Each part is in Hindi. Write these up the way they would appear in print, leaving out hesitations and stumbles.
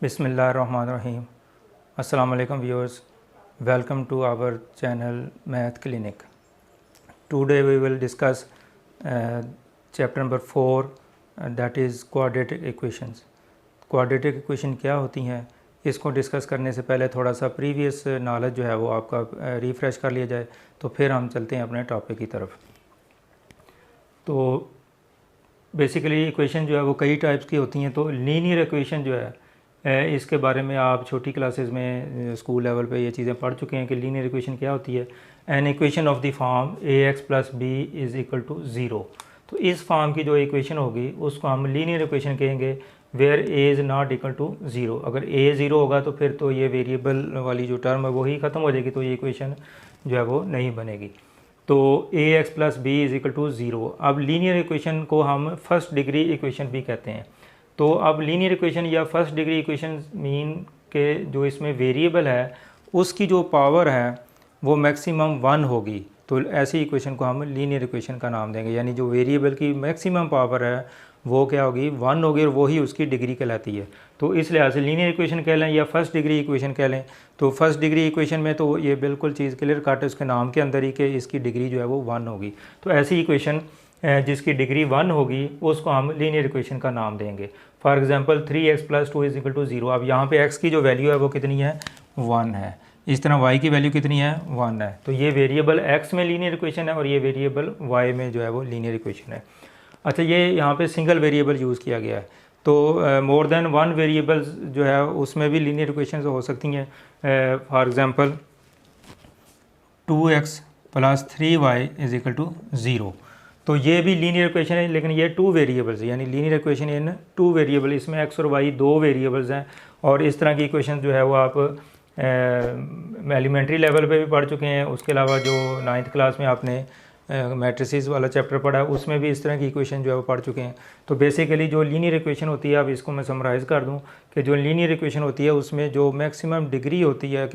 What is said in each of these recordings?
बिस्मिल्लाहिर्रहमानिर्रहीम। अस्सलाम वालेकुम viewers, welcome to our channel math clinic. Today we will discuss chapter number 4 that is quadratic equations. Quadratic equation क्या होती हैं, इसको डिस्कस करने से पहले थोड़ा सा प्रीवियस नॉलेज जो है वो आपका रिफ़्रेश कर लिया जाए, तो फिर हम चलते हैं अपने टॉपिक की तरफ। तो बेसिकली इक्वेशन जो है वो कई टाइप्स की होती हैं। तो लीनियर इक्वेशन जो है इसके बारे में आप छोटी क्लासेस में स्कूल लेवल पे ये चीज़ें पढ़ चुके हैं कि लीनियर इक्वेशन क्या होती है। An equation of the form A x plus B is equal to zero. तो इस फॉर्म की जो इक्वेशन होगी उसको हम लीनियर इक्वेशन कहेंगे where A is not equal to zero. अगर ए ज़ीरो होगा तो फिर तो ये वेरिएबल वाली जो टर्म है वही ख़त्म हो जाएगी, तो ये इक्वेशन जो है वो नहीं बनेगी। तो a x plus B is equal to zero. अब लीनियर इक्वेशन को हम फर्स्ट डिग्री इक्वेशन भी कहते हैं। तो अब लीनियर इक्वेशन या फर्स्ट डिग्री इक्वेशन मीन के जो इसमें वेरिएबल है उसकी जो पावर है वो मैक्सिमम 1 होगी, तो ऐसी इक्वेशन को हम लीनियर इक्वेशन का नाम देंगे। यानी जो वेरिएबल की मैक्सिमम पावर है वो क्या होगी, 1 होगी, और वही उसकी डिग्री कहलाती है। तो इस लिहाज से लीनियर इक्वेशन कह लें या फर्स्ट डिग्री इक्वेशन कह लें, तो फर्स्ट डिग्री इक्वेशन में तो ये बिल्कुल चीज़ क्लियर कट है उसके नाम के अंदर ही कि इसकी डिग्री जो है वो 1 होगी। तो ऐसी इक्वेशन जिसकी डिग्री 1 होगी उसको हम लीनियर इक्वेशन का नाम देंगे। For example 3x plus 2 is equal to 0। अब यहाँ पे x की जो वैल्यू है वो कितनी है, 1 है। इस तरह y की वैल्यू कितनी है, 1 है। तो ये वेरिएबल x में लीनियर इक्वेशन है और ये वेरिएबल y में जो है वो लीनियर इक्वेशन है। अच्छा, ये यहाँ पे सिंगल वेरिएबल यूज़ किया गया है, तो मोर देन 1 वेरिएबल्स जो है उसमें भी लीनियर इक्वेशन हो सकती हैं। For example 2x plus 3y is equal to 0। तो ये भी लीनियर इक्वेशन है, लेकिन ये 2 वेरिएबल्स है, यानी लीनियर इक्वेशन इन 2 वेरिएबल। इसमें x और y 2 वेरिएबल्स हैं। और इस तरह की इक्वेशन जो है वो आप एलिमेंट्री लेवल पे भी पढ़ चुके हैं। उसके अलावा जो 9th क्लास में आपने मैट्रिसेस वाला चैप्टर पढ़ा है उसमें भी इस तरह की इक्वेशन जो है वो पढ़ चुके हैं। तो बेसिकली जो लीनियर इक्वेशन होती है, अब इसको मैं समराइज़ कर दूं कि जो लीनियर इक्वेशन होती है उसमें जो मैक्सिमम डिग्री होती है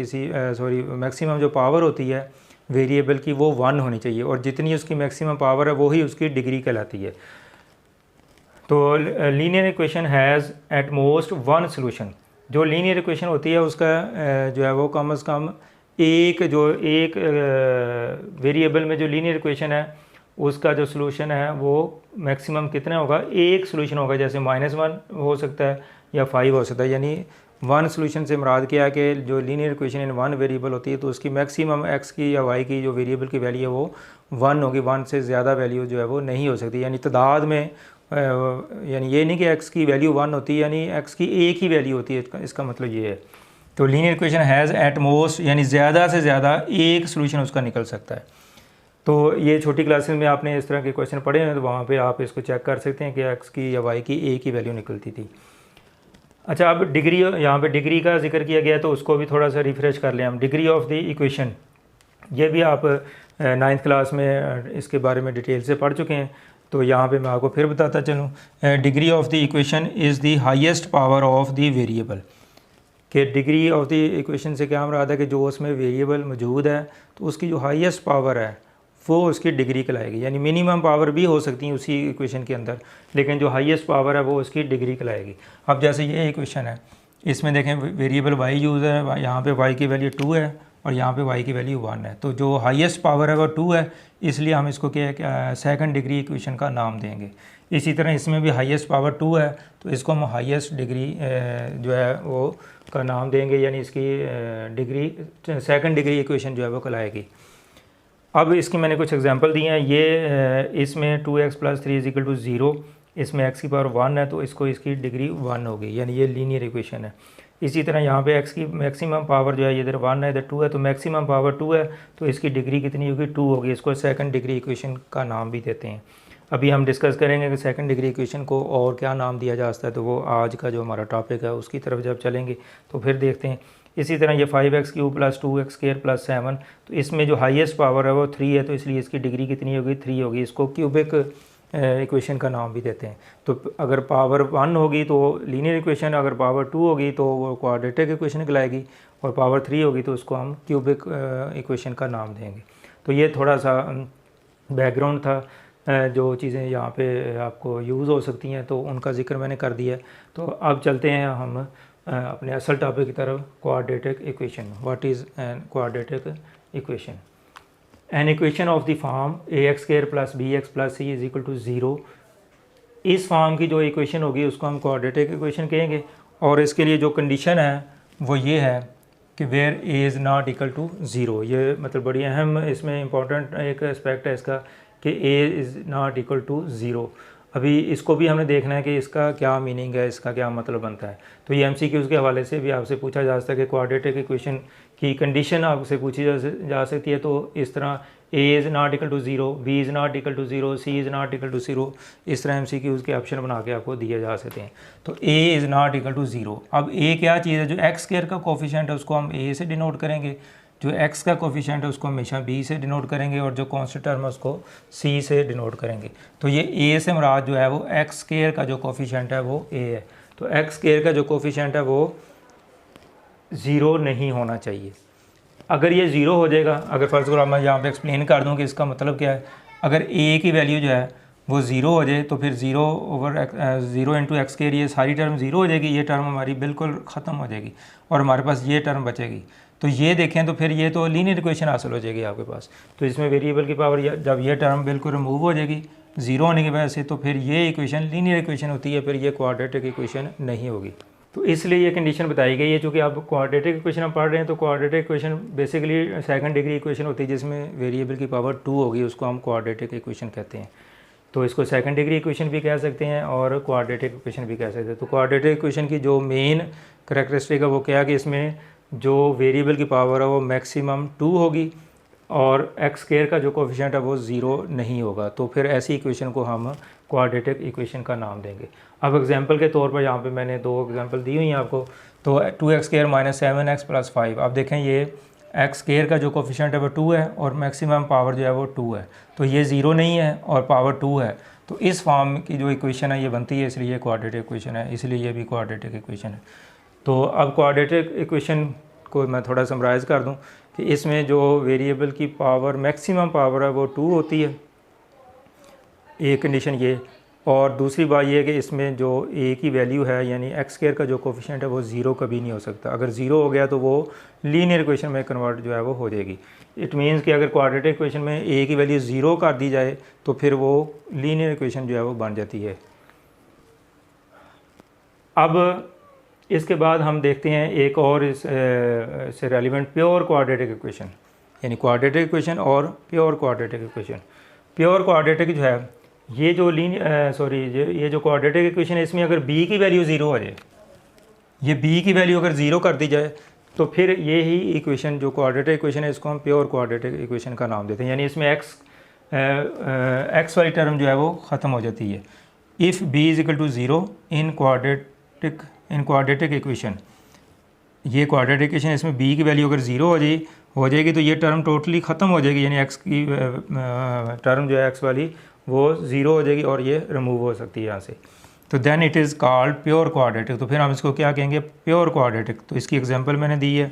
मैक्सिमम जो पावर होती है वेरिएबल की वो 1 होनी चाहिए, और जितनी उसकी मैक्सिमम पावर है वही उसकी डिग्री कहलाती है। तो linear equation has at most 1 solution. जो लीनियर इक्वेशन होती है उसका जो है वो कम से कम एक वेरिएबल में जो लीनियर इक्वेशन है उसका जो सोल्यूशन है वो मैक्सिमम कितना होगा, एक सोल्यूशन होगा। जैसे -1 हो सकता है या 5 हो सकता है। यानी 1 सोल्यूशन से मुराद क्या है कि जो लीनियर इक्वेशन इन 1 वेरिएबल होती है तो उसकी मैक्सिमम x की या y की जो वेरिएबल की वैल्यू है वो 1 होगी। 1 से ज़्यादा वैल्यू जो है वो नहीं हो सकती। यानी तादाद में यानी ये नहीं कि x की वैल्यू 1 होती है, यानी x की एक ही वैल्यू होती है, इसका मतलब ये है। तो linear equation has at most यानी ज़्यादा से ज़्यादा एक सोल्यूशन उसका निकल सकता है। तो ये छोटी क्लासेस में आपने इस तरह के क्वेश्चन पढ़े हैं, तो वहाँ पे आप इसको चेक कर सकते हैं कि x की या y की एक ही वैल्यू निकलती थी। अच्छा, अब डिग्री, यहाँ पे डिग्री का जिक्र किया गया है तो उसको भी थोड़ा सा रिफ्रेश कर लें हम। डिग्री ऑफ द इक्वेशन, ये भी आप 9th क्लास में इसके बारे में डिटेल से पढ़ चुके हैं, तो यहाँ पे मैं आपको फिर बताता चलूँ। Degree of the equation is the highest power of the variable. कि डिग्री ऑफ द इक्वेशन से क्या मुराद है कि जो उसमें वेरिएबल मौजूद है तो उसकी जो हाईएस्ट पावर है वो उसकी डिग्री कहलाएगी। यानी मिनिमम पावर भी हो सकती है उसी इक्वेशन के अंदर, लेकिन जो हाईएस्ट पावर है वो उसकी डिग्री कहलाएगी। अब जैसे ये इक्वेशन है, इसमें देखें वेरिएबल y यूज़ है, यहाँ पे y की वैल्यू 2 है और यहाँ पे y की वैल्यू 1 है। तो जो हाईएस्ट पावर है वो 2 है, इसलिए हम इसको क्या सेकंड डिग्री इक्वेशन का नाम देंगे। इसी तरह इसमें भी हाईएस्ट पावर 2 है, तो इसको हम हाईएस्ट डिग्री जो है वो का नाम देंगे, यानी इसकी डिग्री सेकंड डिग्री इक्वेशन जो है वो कहलाएगी। अब इसकी मैंने कुछ एग्जांपल दिए हैं। ये इसमें 2x plus 3 is equal to 0, इसमें x की पावर 1 है तो इसको इसकी डिग्री 1 होगी, यानी ये लीनियर इक्वेशन है। इसी तरह यहाँ पे x की मैक्सिमम पावर जो है इधर 1 है इधर 2 है, तो मैक्सिमम पावर 2 है तो इसकी डिग्री कितनी होगी, 2 होगी। इसको सेकंड डिग्री इक्वेशन का नाम भी देते हैं। अभी हम डिस्कस करेंगे कि सेकंड डिग्री इक्वेशन को और क्या नाम दिया जा सकता है, तो वो आज का जो हमारा टॉपिक है उसकी तरफ जब चलेंगे तो फिर देखते हैं। इसी तरह ये 5x³ प्लस 2x² प्लस 7, तो इसमें जो हाईएस्ट पावर है वो 3 है, तो इसलिए इसकी डिग्री कितनी होगी, 3 होगी। इसको क्यूबिक इक्वेशन का नाम भी देते हैं। तो अगर पावर 1 होगी तो लीनियर इक्वेशन, अगर पावर 2 होगी तो वो क्वाड्रेटिक इक्वेशन कहलाएगी, और पावर 3 होगी तो उसको हम क्यूबिक इक्वेशन का नाम देंगे। तो ये थोड़ा सा बैकग्राउंड था, जो चीज़ें यहाँ पे आपको यूज़ हो सकती हैं तो उनका जिक्र मैंने कर दिया है। तो अब चलते हैं हम अपने असल टॉपिक की तरफ, quadratic equation. What is an quadratic equation? N equation of the form ax² + bx + c = 0। इस फॉर्म की जो इक्वेशन होगी उसको हम क्वाड्रेटिक इक्वेशन कहेंगे। और इसके लिए जो कंडीशन है वो ये है कि where a is not equal to 0। ये मतलब बड़ी अहम इसमें इंपॉर्टेंट एक एस्पेक्ट है इसका कि a is not equal to 0। अभी इसको भी हमने देखना है कि इसका क्या मीनिंग है, इसका क्या मतलब बनता है। तो ये MCQs के हवाले से भी आपसे पूछा जा सकता है कि क्वाड्रेटिक इक्वेशन की कंडीशन आपसे पूछी जा सकती है। तो इस तरह a is not equal to 0, b is not equal to 0, c is not equal to 0, इस तरह MCQs के ऑप्शन बना के आपको दिए जा सकते हैं। तो a is not equal to 0। अब a क्या चीज़ है? जो x² का कोफिशिएंट है उसको हम a से डिनोट करेंगे, जो x का कोफिशिएंट है उसको हमेशा b से डिनोट करेंगे, और जो कांस्टेंट टर्म है उसको c से डिनोट करेंगे। तो ये a से मुराद जो है वो x² का जो कोफिशिएंट है वो a है। तो x² का जो कोफिशिएंट है वो 0 नहीं होना चाहिए। अगर ये 0 हो जाएगा, अगर फ़र्ज़ करो मैं यहाँ पे एक्सप्लेन कर दूँ कि इसका मतलब क्या है। अगर a की वैल्यू जो है वो 0 हो जाए तो फिर 0 इंटू x², ये सारी टर्म 0 हो जाएगी, ये टर्म हमारी बिल्कुल ख़त्म हो जाएगी और हमारे पास ये टर्म बचेगी। तो ये देखें तो फिर ये तो लीनियर इक्वेशन हासिल हो जाएगी आपके पास। तो इसमें वेरिएबल की पावर जब ये टर्म बिल्कुल रिमूव हो जाएगी 0 होने की वजह से, तो फिर ये इक्वेशन लीनियर इक्वेशन होती है, फिर ये क्वाड्रेटिक इक्वेशन नहीं होगी। तो इसलिए ये कंडीशन बताई गई है। चूँकि आप क्वाड्रेटिक इक्वेशन आप पढ़ रहे हैं तो quadratic equation basically second degree equation होती है जिसमें वेरिएबल की पावर 2 होगी, उसको हम क्वाड्रेटिक इक्वेशन कहते हैं। तो इसको सेकंड डिग्री इक्वेशन भी कह सकते हैं और क्वाड्रेटिक इक्वेशन भी कह सकते हैं। तो क्वाड्रेटिक इक्वेशन की जो मेन करैक्टरिस्टिक है वो क्या है कि इसमें जो वेरिएबल की पावर है वो मैक्सिमम 2 होगी और x² का जो कोफिशिएंट है वो 0 नहीं होगा। तो फिर ऐसी इक्वेशन को हम क्वाड्रेटिक इक्वेशन का नाम देंगे। अब एग्जांपल के तौर पर यहाँ पे मैंने 2 एग्जांपल दी हुई हैं आपको। तो 2x² - 7x + 5। अब देखें ये x² का जो कोफिशिएंट है वो 2 है और मैक्सिमम पावर जो है वो 2 है। तो ये 0 नहीं है और पावर 2 है। तो इस फॉर्म की जो इक्वेशन है ये बनती है, इसलिए क्वाड्रेटिक इक्वेशन है, इसलिए ये भी क्वाड्रेटिक इक्वेशन है। तो अब क्वाड्रेटिक इक्वेशन को मैं थोड़ा समराइज़ कर दूं कि इसमें जो वेरिएबल की पावर मैक्सिमम पावर है वो 2 होती है, एक कंडीशन ये। और दूसरी बात ये है कि इसमें जो a की वैल्यू है यानी x² का जो कोफिशिएंट है वो 0 कभी नहीं हो सकता। अगर 0 हो गया तो वो लीनियर इक्वेशन में कन्वर्ट जो है वो हो जाएगी। इट मीन्स कि अगर क्वाड्रेटिक इक्वेशन में a की वैल्यू 0 कर दी जाए तो फिर वो लीनियर इक्वेशन जो है वो बन जाती है। अब इसके बाद हम देखते हैं एक और इससे रेलिवेंट प्योर क्वाड्रेटिक इक्वेशन, यानी क्वाड्रेटिक इक्वेशन और pure quadratic equation. Pure quadratic जो है ये जो ये जो क्वाड्रेटिक इक्वेशन है इसमें अगर b की वैल्यू 0 हो जाए, ये b की वैल्यू अगर 0 कर दी जाए तो फिर ये ही इक्वेशन जो क्वाड्रेटिक इक्वेशन है इसको हम प्योर क्वाड्रेटिक इक्वेशन का नाम देते हैं। यानी इसमें x वाली टर्म जो है वो ख़त्म हो जाती है। If b = 0 in quadratic equation, ये क्वाड्रेटिक इक्वेशन इसमें b की वैल्यू अगर 0 हो जाएगी तो ये टर्म टोटली ख़त्म हो जाएगी, यानी x की टर्म जो है x वाली वो 0 हो जाएगी और ये रिमूव हो सकती है यहाँ से। तो then it is called pure quadratic. तो फिर हम इसको क्या कहेंगे? Pure quadratic. तो इसकी एग्जांपल मैंने दी है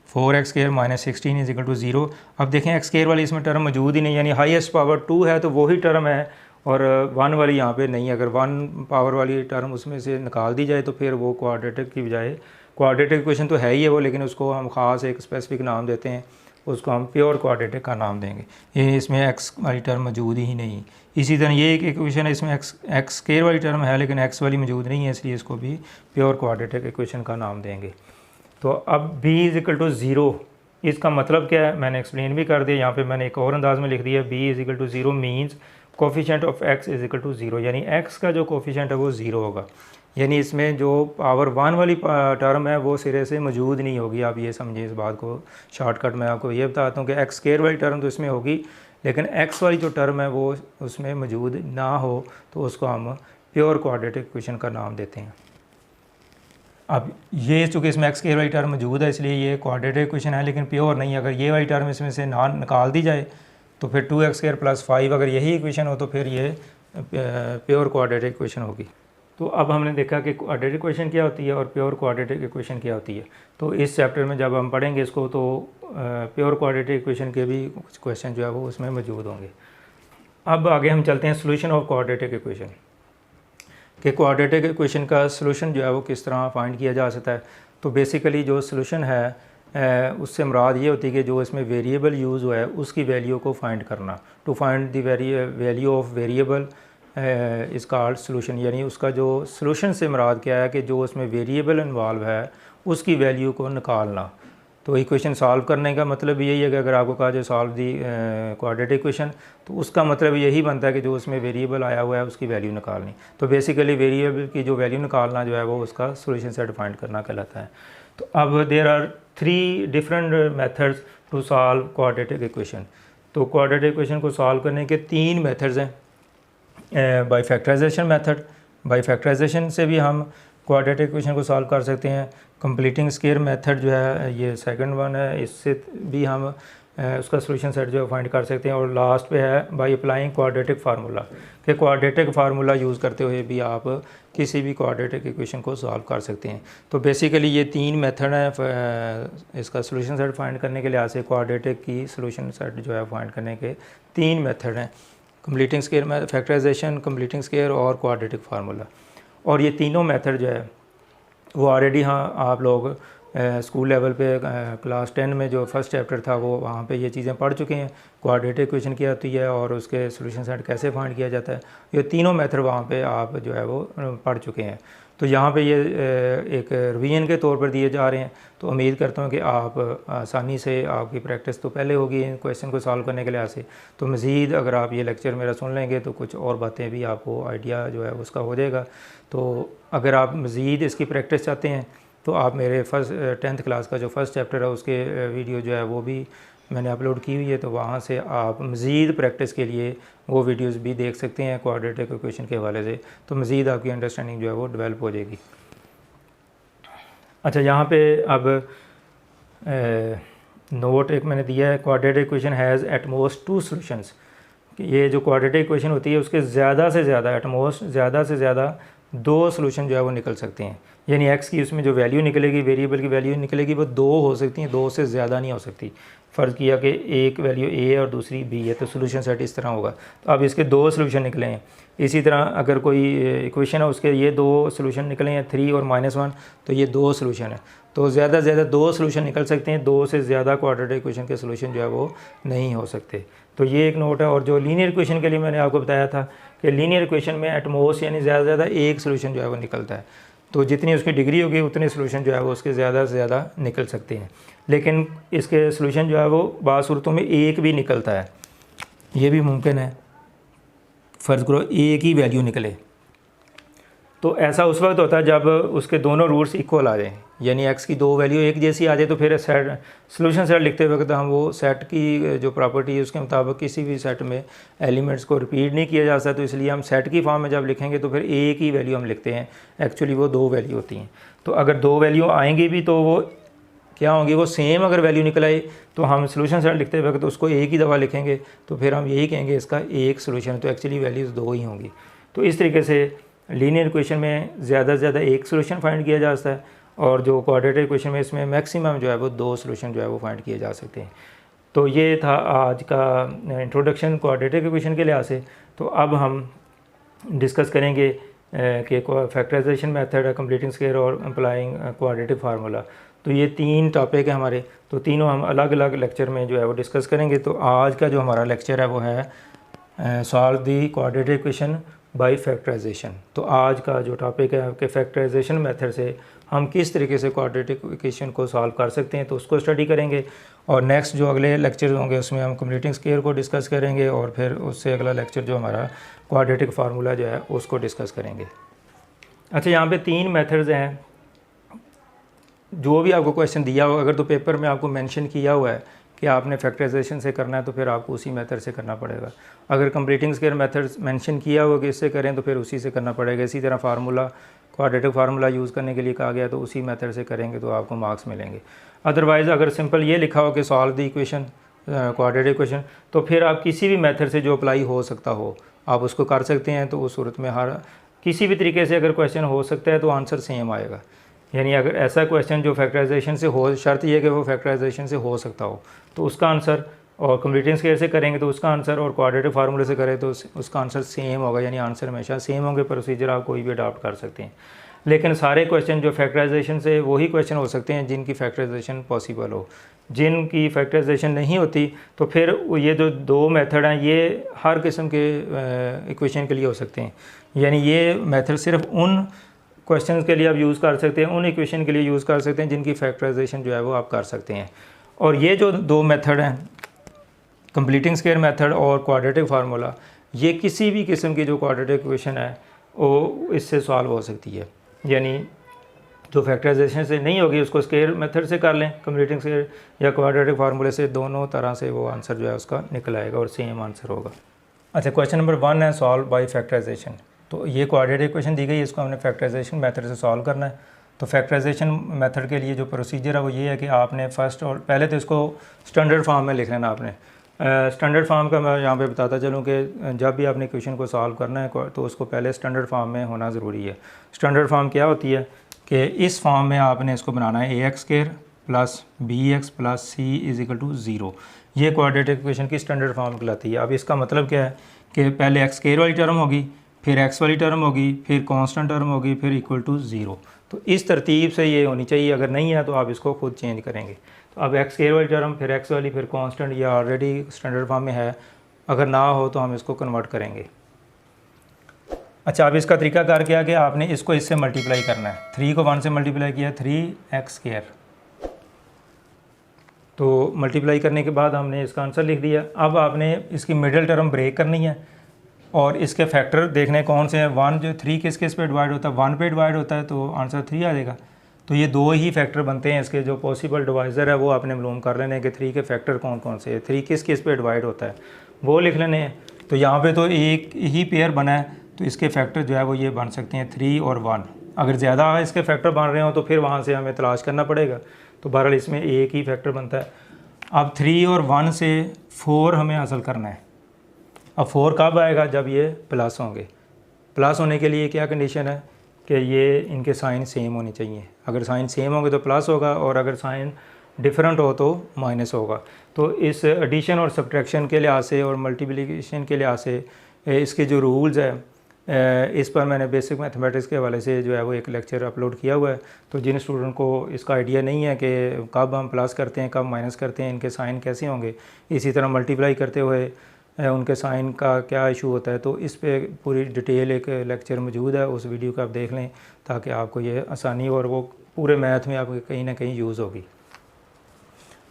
4x² - 16 = 0। अब देखें x² वाली इसमें टर्म मौजूद ही नहीं, यानी हाईएस्ट पावर 2 है तो वही टर्म है और 1 वाली यहाँ पे नहीं है। अगर 1 पावर वाली टर्म उसमें से निकाल दी जाए तो फिर वो क्वाड्रेटिक की बजाय, क्वाड्रेटिक इक्वेशन तो है ही है वो, लेकिन उसको हम ख़ास एक स्पेसिफिक नाम देते हैं, उसको हम प्योर क्वाड्रेटिक का नाम देंगे। ये इसमें x वाली टर्म मौजूद ही नहीं। इसी तरह ये एक इक्वेशन है, इसमें x² वाली टर्म है लेकिन x वाली मौजूद नहीं है, इसलिए इसको भी प्योर क्वाड्रेटिक इक्वेशन का नाम देंगे। तो अब b = 0 इसका मतलब क्या है मैंने एक्सप्लेन भी कर दिया। यहाँ पे मैंने एक और अंदाज में लिख दिया, b = 0 means coefficient of x = 0, यानी x का जो कोफिशिएंट है वो 0 होगा। यानी इसमें जो पावर 1 वाली टर्म है वो सिरे से मौजूद नहीं होगी। आप ये समझिए इस बात को। शॉर्टकट मैं आपको ये बताता हूँ कि x² वाली टर्म तो इसमें होगी लेकिन x वाली जो टर्म है वो उसमें मौजूद ना हो, तो उसको हम प्योर क्वाड्रेटिक इक्वेशन का नाम देते हैं। अब ये चूँकि इसमें x² वाली टर्म मौजूद है इसलिए ये क्वाड्रेटिक इक्वेशन है लेकिन प्योर नहीं। अगर ये वाली टर्म इसमें से ना निकाल दी जाए तो फिर 2x² + 5 अगर यही इक्वेशन हो तो फिर ये प्योर क्वाड्रेटिक इक्वेशन होगी। तो अब हमने देखा कि क्वाड्रेटिक इक्वेशन क्या होती है और प्योर क्वाड्रेटिक इक्वेशन क्या होती है। तो इस चैप्टर में जब हम पढ़ेंगे इसको तो प्योर क्वाड्रेटिक इक्वेशन के भी कुछ क्वेश्चन जो है वो उसमें मौजूद होंगे। अब आगे हम चलते हैं सोल्यूशन ऑफ क्वाड्रेटिक इक्वेशन, कि क्वाड्रेटिक इक्वेशन का सोल्यूशन जो है वो किस तरह फाइंड किया जा सकता है। तो बेसिकली जो सोल्यूशन है उससे मुराद ये होती है कि जो इसमें वेरिएबल यूज़ हुआ है उसकी वैल्यू को फाइंड करना। To find the value of variable is called solution, यानी उसका जो सोल्यूशन से मुराद क्या है कि जो उसमें वेरिएबल इन्वॉल्व है उसकी वैल्यू को निकालना। तो इक्वेशन सॉल्व करने का मतलब यही है कि अगर आपको कहा जाए सॉल्व दी क्वाड्रेटिक इक्वेशन, तो उसका मतलब यही बनता है कि जो उसमें वेरिएबल आया हुआ है उसकी वैल्यू निकालनी। तो बेसिकली वेरिएबल की जो वैल्यू निकालना जो है वो उसका सोल्यूशन सेट फाइंड करना कहलाता है। तो अब there are 3 different methods to solve quadratic equation. तो क्वाड्रेटिक इक्वेशन को सॉल्व करने के 3 मेथड्स हैं। By factorization method, by factorization से भी हम क्वाड्रेटिक इक्वेशन को सॉल्व कर सकते हैं। कंप्लीटिंग स्क्वायर मेथड जो है ये सेकंड वन है, इससे भी हम उसका सॉल्यूशन सेट जो है फाइंड कर सकते हैं। और लास्ट पे है बाय अप्लाइंग क्वाड्रेटिक फार्मूला, कि क्वाड्रेटिक फार्मूला यूज़ करते हुए भी आप किसी भी क्वाड्रेटिक इक्वेशन को सॉल्व कर सकते हैं। तो बेसिकली ये 3 मेथड हैं इसका सॉल्यूशन सेट फाइंड करने के लिहाज से। क्वाड्रेटिक की सॉल्यूशन सेट जो है फाइंड करने के 3 मेथड हैं, completing square, factorization, completing square और क्वाड्रेटिक फार्मूला। और ये तीनों मेथड जो है वो ऑलरेडी हाँ आप लोग स्कूल लेवल पे क्लास 10 में जो फर्स्ट चैप्टर था वो वहाँ पे ये चीज़ें पढ़ चुके हैं। क्वाड्रेटिक इक्वेशन क्या होती है और उसके सॉल्यूशन सेट कैसे फाइंड किया जाता है, ये तीनों मेथड वहाँ पे आप जो है वो पढ़ चुके हैं। तो यहाँ पे ये एक रिवीजन के तौर पर दिए जा रहे हैं। तो उम्मीद करता हूँ कि आप आसानी से, आपकी प्रैक्टिस तो पहले होगी इन क्वेश्चन को सॉल्व करने के लिहाज से, तो मज़ीद अगर आप ये लेक्चर मेरा सुन लेंगे तो कुछ और बातें भी आपको आइडिया जो है उसका हो जाएगा। तो अगर आप मज़ीद इसकी प्रैक्टिस चाहते हैं तो आप मेरे 10th क्लास का जो फर्स्ट चैप्टर है उसके वीडियो जो है वो भी मैंने अपलोड की हुई है, तो वहाँ से आप मज़ीद प्रैक्टिस के लिए वो वीडियोस भी देख सकते हैं क्वाड्रेटिक इक्वेशन के हवाले से। तो मज़ीद आपकी अंडरस्टैंडिंग जो है वो डेवलप हो जाएगी। अच्छा, यहाँ पे अब नोट एक मैंने दिया है, quadratic equation has at most 2 solutions. ये जो क्वाड्रेटिक इक्वेशन होती है उसके ज़्यादा से ज़्यादा, एट मोस्ट ज़्यादा से ज़्यादा 2 सॉल्यूशन जो है वो निकल सकते हैं। यानी एक्स की उसमें जो वैल्यू निकलेगी, वेरिएबल की वैल्यू निकलेगी, वो 2 हो सकती हैं, 2 से ज़्यादा नहीं हो सकती। फ़र्ज़ किया कि एक वैल्यू ए है और दूसरी बी है, तो सोल्यूशन सेट इस तरह होगा। तो अब इसके 2 सॉल्यूशन निकले हैं। इसी तरह अगर कोई इक्वेशन है उसके ये 2 सॉल्यूशन निकले हैं, 3 और -1, तो ये 2 सॉल्यूशन है। तो ज़्यादा से ज़्यादा 2 सॉल्यूशन निकल सकते हैं, 2 से ज़्यादा क्वाड्रेटिक इक्वेशन के सॉल्यूशन जो है वो नहीं हो सकते। तो ये एक नोट है। और जो लीनियर इक्वेशन के लिए मैंने आपको बताया था कि लीनियर इक्वेशन में एट मोस्ट यानी ज़्यादा से ज़्यादा एक सॉल्यूशन जो है वो निकलता है। तो जितनी उसकी डिग्री होगी उतने सॉल्यूशन जो है वो उसके ज़्यादा से ज़्यादा निकल सकते हैं। लेकिन इसके सॉल्यूशन जो है वो बाज़ सूरतों में एक भी निकलता है, ये भी मुमकिन है। फ़र्ज़ करो एक ही वैल्यू निकले, तो ऐसा उस वक्त होता है जब उसके दोनों रूट्स इक्वल आ जाएं, यानी एक्स की 2 वैल्यू एक जैसी आ जाए। तो फिर सेट सॉल्यूशन सेट लिखते वक्त हम वो सेट की जो प्रॉपर्टी है उसके मुताबिक किसी भी सेट में एलिमेंट्स को रिपीट नहीं किया जा सकता। तो इसलिए हम सेट की फॉर्म में जब लिखेंगे तो फिर एक ही वैल्यू हम लिखते हैं, एक्चुअली वो 2 वैल्यू होती हैं। तो अगर 2 वैल्यू आएंगी भी तो वो क्या होंगी, वो सेम अगर वैल्यू निकल आए तो हम सॉल्यूशन सेट लिखते वक्त उसको एक ही दफ़ा लिखेंगे, तो फिर हम यही कहेंगे इसका एक सॉल्यूशन है। तो एक्चुअली वैल्यूज़ 2 ही होंगी। तो इस तरीके से लीनियर इक्वेशन में ज़्यादा से ज़्यादा एक सॉल्यूशन फाइंड किया जा सकता है, और जो क्वाड्रेटिक इक्वेशन में इसमें मैक्सिमम जो है वो 2 सॉल्यूशन जो है वो फाइंड किए जा सकते हैं। तो ये था आज का इंट्रोडक्शन क्वाड्रेटिक इक्वेशन के लिहाज से। तो अब हम डिस्कस करेंगे कि फैक्टराइजेशन मेथड, कंप्लीटिंग स्क्वायर और अप्लाइंग क्वाड्रेटिक फार्मूला। तो ये 3 टॉपिक है हमारे, तो तीनों हम अलग अलग लेक्चर में जो है वो डिस्कस करेंगे। तो आज का जो हमारा लेक्चर है वो है solve the quadratic equation by factorization. तो आज का जो टॉपिक है आपके फैक्टराइजेशन मेथड से हम किस तरीके से क्वाड्रेटिक इक्वेशन को सॉल्व कर सकते हैं, तो उसको स्टडी करेंगे। और नेक्स्ट जो अगले लेक्चर होंगे उसमें हम कंप्लीटिंग स्क्वायर को डिस्कस करेंगे, और फिर उससे अगला लेक्चर जो हमारा क्वाड्रेटिक फार्मूला जो है उसको डिस्कस करेंगे। अच्छा, यहाँ पे 3 मेथड्स हैं। जो भी आपको क्वेश्चन दिया हो, अगर तो पेपर में आपको मेंशन किया हुआ है कि आपने फैक्टराइजेशन से करना है तो फिर आपको उसी मेथड से करना पड़ेगा। अगर कंप्लीटिंग स्क्वायर मेथड मेंशन किया हुआ कि इससे करें तो फिर उसी से करना पड़ेगा। इसी तरह फार्मूला, क्वाड्रेटिक फार्मूला यूज़ करने के लिए कहा गया तो उसी मेथड से करेंगे तो आपको मार्क्स मिलेंगे। अदरवाइज़ अगर सिंपल ये लिखा हो कि solve the equation quadratic equation, तो फिर आप किसी भी मेथड से जो अप्लाई हो सकता हो आप उसको कर सकते हैं। तो उस सूरत में हर किसी भी तरीके से अगर क्वेश्चन हो सकता है तो आंसर सेम आएगा। यानी अगर ऐसा क्वेश्चन जो फैक्टराइजेशन से हो, शर्त ये कि वो फैक्टराइजेशन से हो सकता हो, तो उसका आंसर, और कंप्लीटिंग स्क्वायर से करेंगे तो उसका आंसर, और क्वाड्रेटिक फार्मूले से करें तो उसका आंसर सेम होगा। यानी आंसर हमेशा सेम होंगे, प्रोसीजर आप कोई भी अडॉप्ट कर सकते हैं। लेकिन सारे क्वेश्चन जो फैक्टराइजेशन से वही क्वेश्चन हो सकते हैं जिनकी फैक्टराइजेशन पॉसिबल हो। जिनकी फैक्टराइजेशन नहीं होती तो फिर ये जो दो मेथड हैं ये हर किस्म के इक्वेशन के लिए हो सकते हैं। यानी ये मेथड सिर्फ उन क्वेश्चंस के लिए आप यूज़ कर सकते हैं, उन इक्वेशन के लिए यूज़ कर सकते हैं जिनकी फैक्टराइजेशन जो है वो आप कर सकते हैं। और ये जो दो मेथड हैं, कंप्लीटिंग स्क्वायर मेथड और क्वाड्रेटिक फार्मूला, ये किसी भी किस्म की जो क्वाड्रेटिक इक्वेशन है वो इससे सॉल्व हो सकती है। यानी जो फैक्टराइजेशन से नहीं होगी उसको स्क्वायर मेथड से कर लें, कंप्लीटिंग स्क्वायर या क्वाड्रेटिक फार्मूले से, दोनों तरह से वो आंसर जो है उसका निकल आएगा और सेम आंसर होगा। अच्छा, क्वेश्चन नंबर 1 है सॉल्व बाय फैक्टराइजेशन। तो ये क्वाड्रेटिक इक्वेशन दी गई है, इसको हमने फैक्टराइजेशन मेथड से सॉल्व करना है। तो फैक्टराइजेशन मेथड के लिए जो प्रोसीजर है वो ये है कि आपने फर्स्ट और पहले तो इसको स्टैंडर्ड फॉर्म में लिख लेना आपने। स्टैंडर्ड फॉर्म का मैं यहाँ पे बताता चलूँ कि जब भी आपने क्वेश्चन को सॉल्व करना है तो उसको पहले स्टैंडर्ड फॉर्म में होना ज़रूरी है। स्टैंडर्ड फॉर्म क्या होती है कि इस फॉर्म में आपने इसको बनाना है a x square plus b x plus c is equal to 0। ये क्वाड्रेटिक इक्वेशन की स्टैंडर्ड फॉर्म कहलाती है। अब इसका मतलब क्या है कि पहले एक्स स्क्वायर वाली टर्म होगी, फिर एक्स वाली टर्म होगी, फिर कांस्टेंट टर्म होगी, फिर इक्वल टू 0। तो इस तरतीब से ये होनी चाहिए। अगर नहीं है तो आप इसको खुद चेंज करेंगे। तो अब एक्स स्क्वायर वाली टर्म, फिर एक्स वाली, फिर कांस्टेंट, ये ऑलरेडी स्टैंडर्ड फॉर्म में है। अगर ना हो तो हम इसको कन्वर्ट करेंगे। अच्छा, अब इसका तरीका कार क्या है कि आपने इसको इससे मल्टीप्लाई करना है। 3 को 1 से मल्टीप्लाई किया, 3x स्क्वायर। तो मल्टीप्लाई करने के बाद हमने इसका आंसर लिख दिया। अब आपने इसकी मिडिल टर्म ब्रेक करनी है और इसके फैक्टर देखने कौन से हैं। 1 जो 3 किस किस पे डिवाइड होता है, 1 पे डिवाइड होता है, तो आंसर 3 आ जाएगा। तो ये दो ही फैक्टर बनते हैं इसके। जो पॉसिबल डिवाइज़र है वो आपने मालूम कर लेने हैं कि 3 के फैक्टर कौन कौन से हैं, 3 किस किस पे डिवाइड होता है वो लिख लेने हैं। तो यहाँ पे तो एक ही पेयर बना है, तो इसके फैक्टर जो है वो ये बन सकते हैं 3 और 1। अगर ज़्यादा इसके फैक्टर बन रहे हो तो फिर वहाँ से हमें तलाश करना पड़ेगा। तो बहरहाल इसमें एक ही फैक्टर बनता है। अब 3 और 1 से 4 हमें हासिल करना है। अब 4 कब आएगा? जब ये प्लस होंगे। प्लस होने के लिए क्या कंडीशन है कि ये इनके साइन सेम होने चाहिए। अगर साइन सेम होंगे तो प्लस होगा, और अगर साइन डिफरेंट हो तो माइनस होगा। तो इस एडिशन और सब्ट्रैक्शन के लिहाज से और मल्टीप्लिकेशन के लिहाज से इसके जो रूल्स है, इस पर मैंने बेसिक मैथमेटिक्स के हवाले से जो है वो एक लेक्चर अपलोड किया हुआ है। तो जिन स्टूडेंट को इसका आइडिया नहीं है कि कब हम प्लस करते हैं, कब माइनस करते हैं, इनके साइन कैसे होंगे, इसी तरह मल्टीप्लाई करते हुए उनके साइन का क्या इशू होता है, तो इस पे पूरी डिटेल एक लेक्चर मौजूद है। उस वीडियो को आप देख लें ताकि आपको ये आसानी और वो पूरे मैथ में आपको कहीं ना कहीं यूज़ होगी।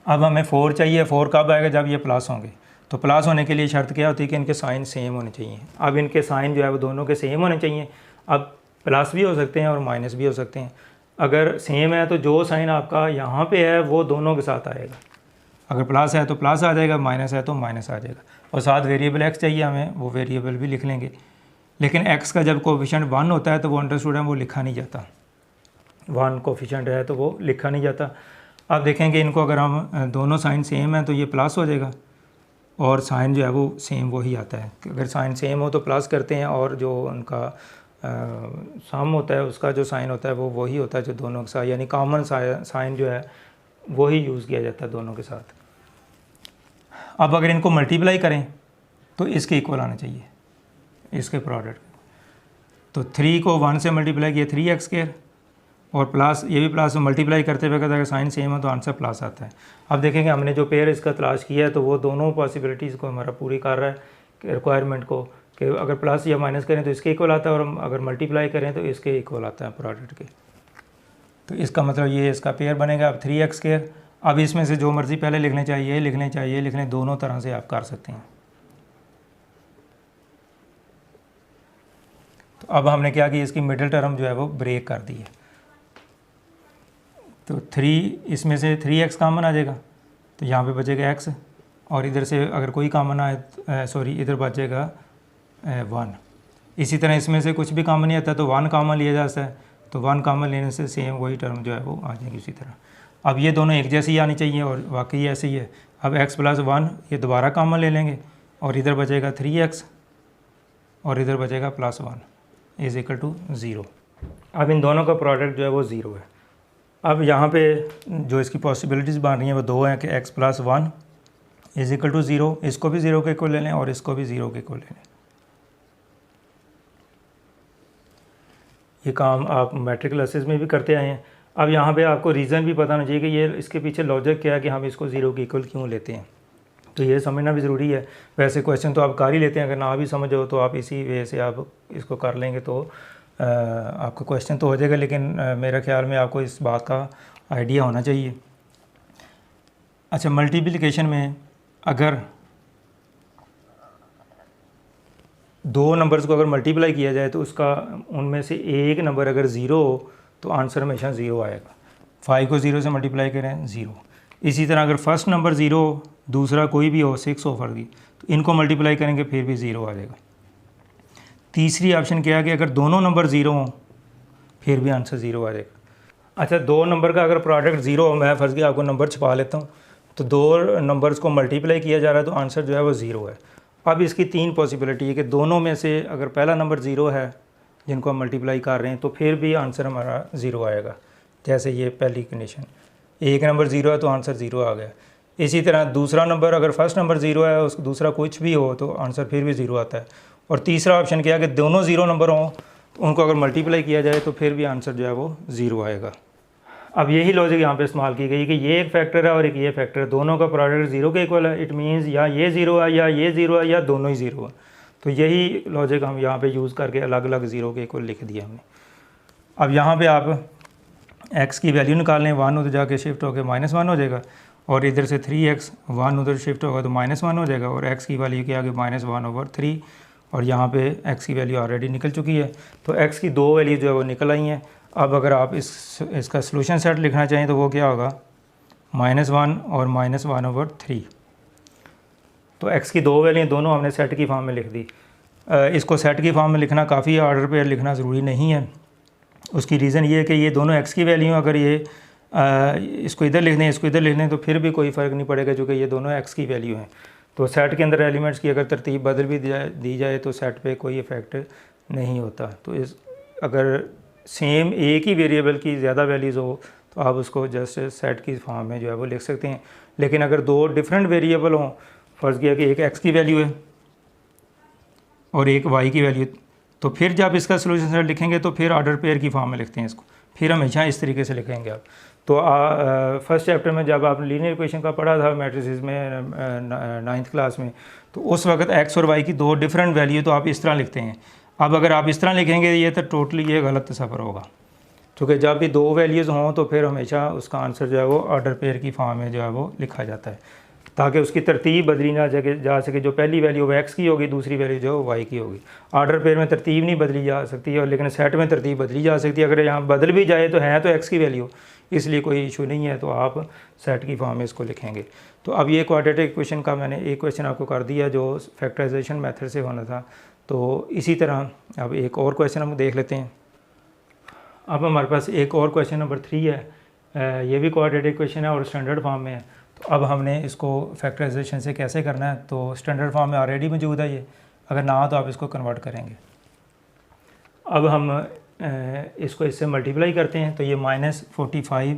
अब हमें 4 चाहिए। 4 कब आएगा? जब ये प्लस होंगे। तो प्लस होने के लिए शर्त क्या होती है कि इनके साइन सेम होने चाहिए। अब इनके साइन जो है वो दोनों के सेम होने चाहिए। अब प्लस भी हो सकते हैं और माइनस भी हो सकते हैं। अगर सेम है तो जो साइन आपका यहाँ पे है वो दोनों के साथ आएगा। अगर प्लस है तो प्लस आ जाएगा, माइनस है तो माइनस आ जाएगा। और साथ वेरिएबल एक्स चाहिए हमें, वो वेरिएबल भी लिख लेंगे। लेकिन एक्स का जब कोफिशिएंट 1 होता है तो वो अंडरस्टूड है, वो लिखा नहीं जाता। 1 कोफिशिएंट है तो वो लिखा नहीं जाता। अब देखेंगे इनको अगर हम दोनों साइन सेम है तो ये प्लस हो जाएगा, और साइन जो है वो सेम वही आता है। अगर साइन सेम हो तो प्लस करते हैं, और जो उनका सम होता है उसका जो साइन होता है वो वही होता है जो दोनों के साथ, यानी कॉमन साइन जो है वही यूज़ किया जाता है दोनों के साथ। अब अगर इनको मल्टीप्लाई करें तो इसके इक्वल आना चाहिए, इसके प्रोडक्ट। तो 3 को 1 से मल्टीप्लाई किया 3x स्क्वायर, और प्लस ये भी प्लस मल्टीप्लाई करते हुए अगर साइन सेम है तो आंसर प्लस आता है। अब देखेंगे हमने जो पेयर इसका तलाश किया है तो वो दोनों पॉसिबिलिटीज़ को हमारा पूरी कर रहा है, रिक्वायरमेंट को, कि अगर प्लस या माइनस करें तो इसके इक्वल आता है, और अगर मल्टीप्लाई करें तो इसके इक्वल आता है प्रोडक्ट के। तो इसका मतलब ये इसका पेयर बनेगा। अब 3x स्क्वायर, अब इसमें से जो मर्ज़ी पहले लिखने चाहिए लिखने दोनों तरह से आप कर सकते हैं। तो अब हमने क्या किया, इसकी मिडिल टर्म जो है वो ब्रेक कर दी है। तो 3 इसमें से 3x कॉमन आ जाएगा, तो यहाँ पे बचेगा x, और इधर से अगर कोई कॉमन आए इधर बचेगा 1। इसी तरह इसमें से कुछ भी कॉमन नहीं आता तो 1 कॉमन लिया जाता है, तो 1 कॉमन लेने से सेम वही टर्म जो है वो आ जाएगी इसी तरह। अब ये दोनों एक जैसी आनी चाहिए, और वाकई ऐसे ही है। अब x + 1 ये दोबारा कॉमन ले लेंगे, और इधर बचेगा 3x, और इधर बचेगा +1 इज इक्वल टू 0। अब इन दोनों का प्रोडक्ट जो है वो 0 है। अब यहाँ पे जो इसकी पॉसिबिलिटीज़ बन रही हैं वो दो हैं कि x + 1 इज इक्वल टू 0, इसको भी 0 के इक्वल ले लें और इसको भी 0 के इक्वल ले लें। ये काम आप मैट्रिक क्लासेस में भी करते आए हैं। अब यहाँ पे आपको रीज़न भी पता होना चाहिए कि ये इसके पीछे लॉजिक क्या है कि हम इसको ज़ीरो के इक्वल क्यों लेते हैं, तो ये समझना भी ज़रूरी है। वैसे क्वेश्चन तो आप कर ही लेते हैं, अगर ना भी समझो तो आप इसी वे से आप इसको कर लेंगे तो आपका क्वेश्चन तो हो जाएगा, लेकिन मेरे ख्याल में आपको इस बात का आइडिया होना चाहिए। अच्छा, मल्टीप्लिकेशन में अगर दो नंबर्स को अगर मल्टीप्लाई किया जाए तो उसका उनमें से एक नंबर अगर ज़ीरो हो तो आंसर हमेशा ज़ीरो आएगा। 5 को 0 से मल्टीप्लाई करें, ज़ीरो। इसी तरह अगर फर्स्ट नंबर ज़ीरो हो, दूसरा कोई भी हो 6 हो फर्जी, तो इनको मल्टीप्लाई करेंगे फिर भी ज़ीरो आ जाएगा। तीसरी ऑप्शन क्या है कि अगर दोनों नंबर ज़ीरो हों फिर भी आंसर ज़ीरो आ जाएगा। अच्छा, दो नंबर का अगर प्रोडक्ट ज़ीरो हो, मैं फ़र्ज़ किया आपको नंबर छुपा लेता हूँ, तो दो नंबर्स को मल्टीप्लाई किया जा रहा है तो आंसर जो है वो ज़ीरो है। अब इसकी तीन पॉसिबिलिटी है कि दोनों में से अगर पहला नंबर ज़ीरो है जिनको हम मल्टीप्लाई कर रहे हैं तो फिर भी आंसर हमारा ज़ीरो आएगा। जैसे ये पहली कंडीशन, एक नंबर ज़ीरो है तो आंसर ज़ीरो आ गया। इसी तरह दूसरा नंबर अगर फर्स्ट नंबर ज़ीरो है, उस दूसरा कुछ भी हो तो आंसर फिर भी ज़ीरो आता है। और तीसरा ऑप्शन क्या है कि दोनों ज़ीरो नंबर हों तो उनको अगर मल्टीप्लाई किया जाए तो फिर भी आंसर जो है वो ज़ीरो आएगा। अब यही लॉजिक यहाँ पे इस्तेमाल की गई कि ये एक फैक्टर है और एक ये फैक्टर है, दोनों का प्रोडक्ट ज़ीरो के इक्वल है। इट मीन्स या ये ज़ीरो है या ये ज़ीरो है या दोनों ही ज़ीरो है। तो यही लॉजिक हम यहाँ पे यूज़ करके अलग अलग ज़ीरो के इक्वल लिख दिया हमने। अब यहाँ पे आप x की वैल्यू निकाल लें, 1 उधर जाके शिफ्ट होकर -1 हो जाएगा, और इधर से 3x 1 उधर शिफ्ट होगा तो -1 हो जाएगा, और x की वैल्यू क्या आ गई -1/3, और यहाँ पे x की वैल्यू ऑलरेडी निकल चुकी है। तो x की दो वैल्यू जो है वो निकल आई हैं। अब अगर आप इसका सलूशन सेट लिखना चाहें तो वो क्या होगा, -1 और -1/3। तो x की दो वैल्यू दोनों हमने सेट की फॉर्म में लिख दी। इसको सेट की फॉर्म में लिखना काफ़ी ऑर्डर पे लिखना ज़रूरी नहीं है। उसकी रीज़न ये है कि ये दोनों x की वैल्यू अगर ये इसको इधर लिख दें, इसको इधर लिख दें तो फिर भी कोई फ़र्क नहीं पड़ेगा, क्योंकि ये दोनों x की वैल्यू हैं। तो सेट के अंदर एलिमेंट्स की अगर तरतीब बदल भी दी जाए तो सेट पे कोई इफ़ेक्ट नहीं होता। तो इस अगर सेम एक ही वेरिएबल की ज़्यादा वैल्यूज़ हो तो आप उसको जस्ट सेट की फॉर्म में जो है वो लिख सकते हैं। लेकिन अगर दो डिफरेंट वेरिएबल हों, फ़र्ज़ किया कि एक x की वैल्यू है और एक y की वैल्यू, तो फिर जब इसका सोल्यूशन सेट लिखेंगे तो फिर ऑर्डर पेयर की फॉर्म में लिखते हैं इसको, फिर हमेशा इस तरीके से लिखेंगे आप। तो फर्स्ट चैप्टर में जब आपने लीनियर इक्वेशन का पढ़ा था मैट्रिसेस में 9th क्लास में, तो उस वक्त x और y की दो डिफरेंट वैल्यू तो आप इस तरह लिखते हैं। अब अगर आप इस तरह लिखेंगे ये तो टोटली ये गलत सफ़र होगा, क्योंकि जब भी दो वैल्यूज़ हों तो फिर हमेशा उसका आंसर जो है वो ऑर्डर पेयर की फॉर्म में जो है वो लिखा जाता है, ताकि उसकी तरतीब बदली ना जा सके। जो पहली वैल्यू वो x की होगी, दूसरी वैल्यू जो y की होगी। ऑर्डर पेयर में तरतीब नहीं बदली जा सकती है, लेकिन सेट में तरतीब बदली जा सकती है। अगर यहाँ बदल भी जाए तो है तो x की वैल्यू, इसलिए कोई इशू नहीं है, तो आप सेट की फॉर्म में इसको लिखेंगे। तो अब ये क्वाड्रेटिक इक्वेशन का मैंने एक क्वेश्चन आपको कर दिया जो फैक्टराइजेशन मेथड से होना था। तो इसी तरह अब एक और क्वेश्चन हम देख लेते हैं। अब हमारे पास एक और क्वेश्चन नंबर 3 है, ये भी क्वाड्रेटिक इक्वेशन है और स्टैंडर्ड फॉर्म में है। तो अब हमने इसको फैक्टराइजेशन से कैसे करना है, तो स्टैंडर्ड फॉर्म में ऑलरेडी मौजूद है ये, अगर ना हो तो आप इसको कन्वर्ट करेंगे। अब हम इसको इससे मल्टीप्लाई करते हैं तो ये -45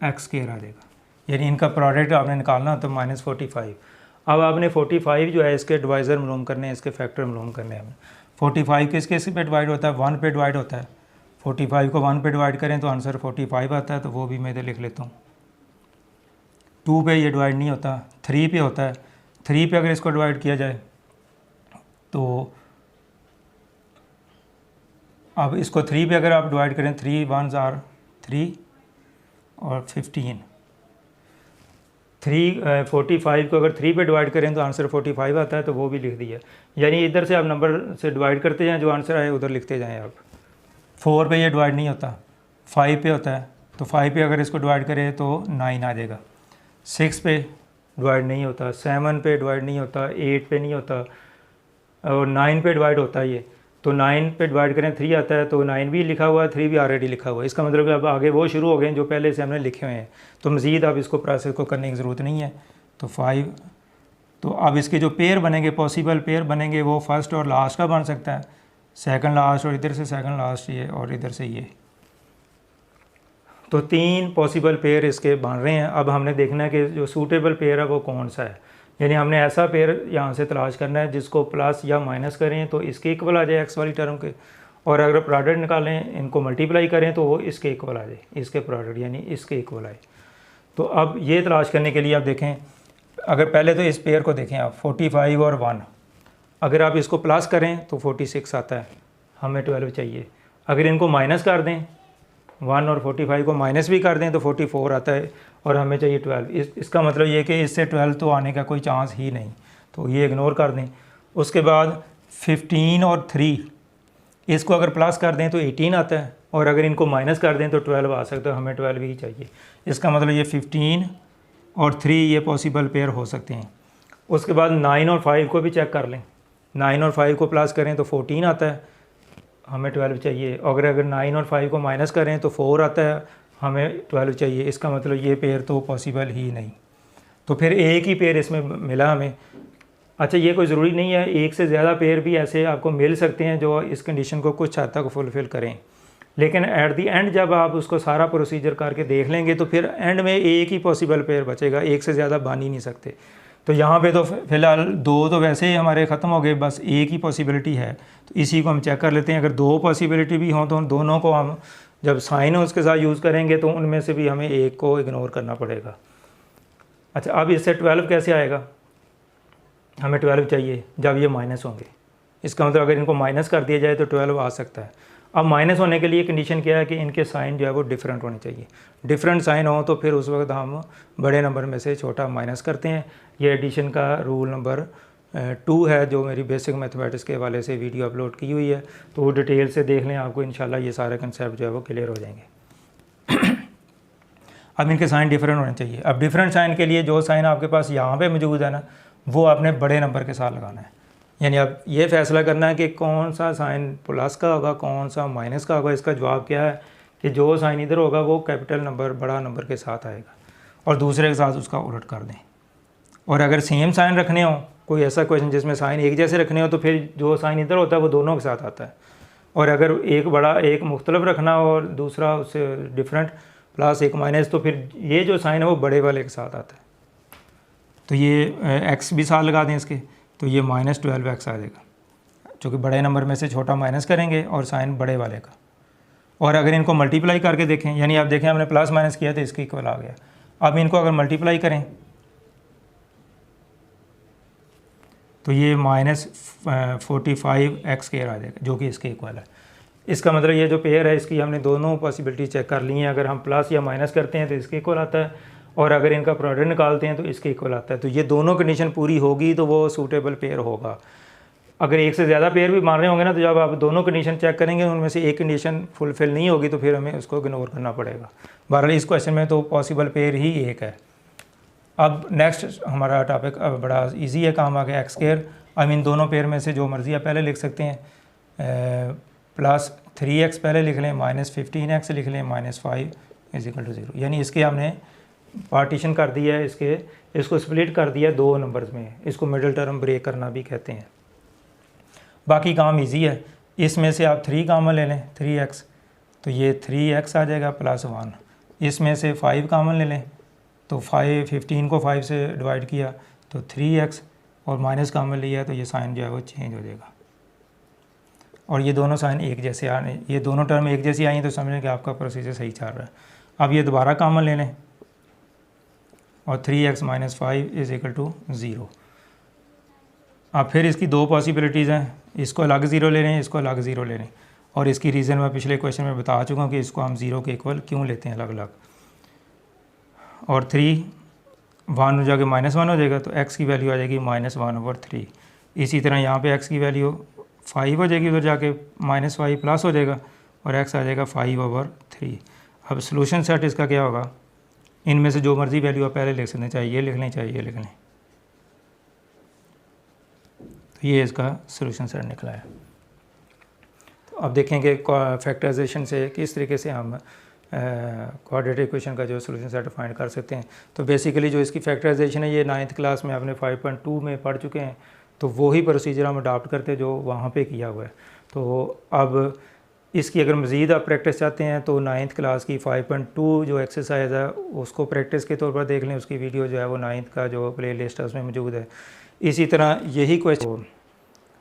x² आ जाएगा, यानी इनका प्रोडक्ट आपने निकालना हो तो -45। अब आपने 45 जो है इसके डिवाइज़र मालूम करने हैं, इसके फैक्टर मालूम करने हैं। 45 किस किस पे डिवाइड होता है, 1 पे डिवाइड होता है। 45 को 1 पे डिवाइड करें तो आंसर 45 आता है, तो वो भी मैं इधर लिख लेता हूँ। 2 पे ये डिवाइड नहीं होता, 3 पे होता है। 3 पे अगर इसको डिवाइड किया जाए तो अब इसको 3 पे अगर आप डिवाइड करें, 3 1s are 3 और 15। 45 को अगर 3 पे डिवाइड करें तो आंसर 45 आता है, तो वो भी लिख दिया। यानी इधर से आप नंबर से डिवाइड करते जाएं, जो आंसर आए उधर लिखते जाएं आप। 4 पे ये डिवाइड नहीं होता, 5 पे होता है, तो 5 पे अगर इसको डिवाइड करें तो 9 आ जाएगा। 6 पे डिवाइड नहीं होता, 7 पे डिवाइड नहीं होता, 8 पे नहीं होता, और 9 पे डिवाइड होता है ये। तो 9 पे डिवाइड करें 3 आता है, तो 9 भी लिखा हुआ है, 3 भी ऑलरेडी लिखा हुआ है। इसका मतलब अब आगे वो शुरू हो गए जो पहले से हमने लिखे हुए हैं, तो मज़ीद अब इसको प्रोसेस को करने की ज़रूरत नहीं है। तो 5, तो अब इसके जो पेयर बनेंगे, पॉसिबल पेयर बनेंगे, वो फर्स्ट और लास्ट का बन सकता है, सेकंड लास्ट, और इधर से सेकंड लास्ट ये, और इधर से ये। तो 3 पॉसिबल पेयर इसके बन रहे हैं। अब हमने देखना है कि जो सूटेबल पेयर है वो कौन सा है, यानी हमने ऐसा पेयर यहाँ से तलाश करना है जिसको प्लस या माइनस करें तो इसके इक्वल आ जाए x वाली टर्म के, और अगर प्रोडक्ट निकालें, इनको मल्टीप्लाई करें तो वो इसके इक्वल आ जाए, इसके प्रोडक्ट यानी इसके इक्वल आए। तो अब ये तलाश करने के लिए आप देखें, अगर पहले तो इस पेयर को देखें आप 45 और 1, अगर आप इसको प्लस करें तो 46 आता है, हमें 12 चाहिए। अगर इनको माइनस कर दें, 1 और 45 को माइनस भी कर दें तो 44 आता है और हमें चाहिए 12। इसका मतलब ये कि इससे 12 तो आने का कोई चांस ही नहीं, तो ये इग्नोर कर दें। उसके बाद 15 और 3, इसको अगर प्लस कर दें तो 18 आता है और अगर इनको माइनस कर दें तो 12 आ सकता है, हमें 12 ही चाहिए। इसका मतलब ये 15 और 3 ये पॉसिबल पेयर हो सकते हैं। उसके बाद 9 और 5 को भी चेक कर लें, 9 और 5 को प्लस करें तो 14 आता है, हमें 12 चाहिए। और अगर 9 और 5 को माइनस करें तो 4 आता है, हमें 12 चाहिए। इसका मतलब ये पेयर तो पॉसिबल ही नहीं, तो फिर एक ही पेयर इसमें मिला हमें। अच्छा, ये कोई ज़रूरी नहीं है, एक से ज़्यादा पेयर भी ऐसे आपको मिल सकते हैं जो इस कंडीशन को कुछ हद तक फुलफ़िल करें, लेकिन एट दी एंड जब आप उसको सारा प्रोसीजर करके देख लेंगे तो फिर एंड में एक ही पॉसिबल पेयर बचेगा, एक से ज़्यादा बन ही नहीं सकते। तो यहाँ पे तो फ़िलहाल 2 तो वैसे ही हमारे ख़त्म हो गए, बस एक ही पॉसिबिलिटी है, तो इसी को हम चेक कर लेते हैं। अगर 2 पॉसिबिलिटी भी हों तो उन दोनों को हम जब साइन उसके साथ यूज़ करेंगे तो उनमें से भी हमें एक को इग्नोर करना पड़ेगा। अच्छा, अब इससे 12 कैसे आएगा? हमें 12 चाहिए जब ये माइनस होंगे, इसका मतलब अगर इनको माइनस कर दिया जाए तो 12 आ सकता है। अब माइनस होने के लिए कंडीशन क्या है कि इनके साइन जो है वो डिफरेंट होने चाहिए। डिफरेंट साइन हो तो फिर उस वक्त हम बड़े नंबर में से छोटा माइनस करते हैं। ये एडिशन का रूल नंबर 2 है, जो मेरी बेसिक मैथमेटिक्स के हवाले से वीडियो अपलोड की हुई है, तो वो डिटेल से देख लें, आपको इंशाल्लाह ये सारे कंसेप्ट जो है वो क्लियर हो जाएंगे। अब इनके साइन डिफरेंट होने चाहिए। अब डिफरेंट साइन के लिए जो साइन आपके पास यहाँ पे मौजूद है ना, वो आपने बड़े नंबर के साथ लगाना है। यानी अब ये फैसला करना है कि कौन सा साइन प्लस का होगा, कौन सा माइनस का होगा। इसका जवाब क्या है कि जो साइन इधर होगा वो कैपिटल नंबर, बड़ा नंबर के साथ आएगा, और दूसरे के साथ उसका उलट कर दें। और अगर सेम साइन रखने हो, कोई ऐसा क्वेश्चन जिसमें साइन एक जैसे रखने हो, तो फिर जो साइन इधर होता है वो दोनों के साथ आता है। और अगर एक बड़ा एक मुख्तलिफ रखना हो और दूसरा उससे डिफरेंट प्लस एक माइनस, तो फिर ये जो साइन है वो बड़े वाले के साथ आता है। तो ये एक्स भी साथ लगा दें इसके, तो ये -12x आ जाएगा, चूँकि बड़े नंबर में से छोटा माइनस करेंगे और साइन बड़े वाले का। और अगर इनको मल्टीप्लाई करके देखें, यानी आप देखें हमने प्लस माइनस किया तो इसके इक्वल आ गया। अब इनको अगर मल्टीप्लाई करें तो ये -45x² आ जाएगा, जो कि इसके इक्वल है। इसका मतलब ये जो पेयर है इसकी हमने दोनों पॉसिबिलिटी चेक कर ली हैं। अगर हम प्लस या माइनस करते हैं तो इसके इक्वल आता है, और अगर इनका प्रोडक्ट निकालते हैं तो इसके इक्वल आता है। तो ये दोनों कंडीशन पूरी होगी तो वो सूटेबल पेयर होगा। अगर एक से ज़्यादा पेयर भी मान रहे होंगे ना, तो जब आप दोनों कंडीशन चेक करेंगे उनमें से एक कंडीशन फुलफ़िल नहीं होगी तो फिर हमें उसको इग्नोर करना पड़ेगा। बहरहाल इस क्वेश्चन में तो पॉसिबल पेयर ही एक है। अब नेक्स्ट हमारा टॉपिक अब बड़ा इजी है, काम आ गया x²। अब इन दोनों पेयर में से जो मर्ज़ी आप पहले लिख सकते हैं, +3x पहले लिख लें, -15x लिख लें, -5 = 0। यानी इसके हमने पार्टीशन कर दिया है, इसको स्प्लिट कर दिया 2 नंबर्स में। इसको मिडिल टर्म ब्रेक करना भी कहते हैं। बाकी काम इजी है। इसमें से आप 3 कामन ले लें, 3x, तो ये 3x आ जाएगा +1। इसमें से 5 कामन ले लें, तो 15 को 5 से डिवाइड किया तो 3x, और माइनस कामन लिया तो ये साइन जो है वो चेंज हो जाएगा। और ये दोनों साइन एक जैसे आने, ये दोनों टर्म एक जैसी आई तो समझें कि आपका प्रोसीजर सही चल रहा है। अब ये दोबारा कामन ले लें और 3x - 5 = 0। अब फिर इसकी 2 पॉसिबिलिटीज़ हैं, इसको अलग ज़ीरो ले लें, इसको अलग ज़ीरो ले लें। और इसकी रीज़न मैं पिछले क्वेश्चन में बता चुका हूँ कि इसको हम 0 के इक्वल क्यों लेते हैं अलग अलग। और 3 1 हो जाके -1 हो जाएगा, तो x की वैल्यू आ जाएगी -1/3। इसी तरह यहाँ पे x की वैल्यू 5 हो जाएगी, उधर जाके -5 प्लस हो जाएगा और x आ जाएगा 5/3। अब सोल्यूशन सेट इसका क्या होगा, इनमें से जो मर्ज़ी वैल्यू आप पहले लिख सकते हैं, चाहे ये लिख लें चाहे ये लिख लें। तो ये इसका सोल्यूशन सेट निकला है। तो अब देखेंगे फैक्टराइजेशन से किस तरीके से हम क्वाड्रेटिक इक्वेशन का जो सोल्यूशन सेट फाइंड कर सकते हैं। तो बेसिकली जो इसकी फैक्टराइजेशन है ये 9th क्लास में आपने 5.2 में पढ़ चुके हैं, तो वही प्रोसीजर हम अडॉप्ट करते हैं जो वहाँ पे किया हुआ है। तो अब इसकी अगर मज़ीद आप प्रैक्टिस चाहते हैं तो 9th क्लास की 5.2 जो एक्सरसाइज है उसको प्रैक्टिस के तौर पर देख लें। उसकी वीडियो जो है वो 9th का जो प्ले लिस्ट है उसमें मौजूद है। इसी तरह यही क्वेश्चन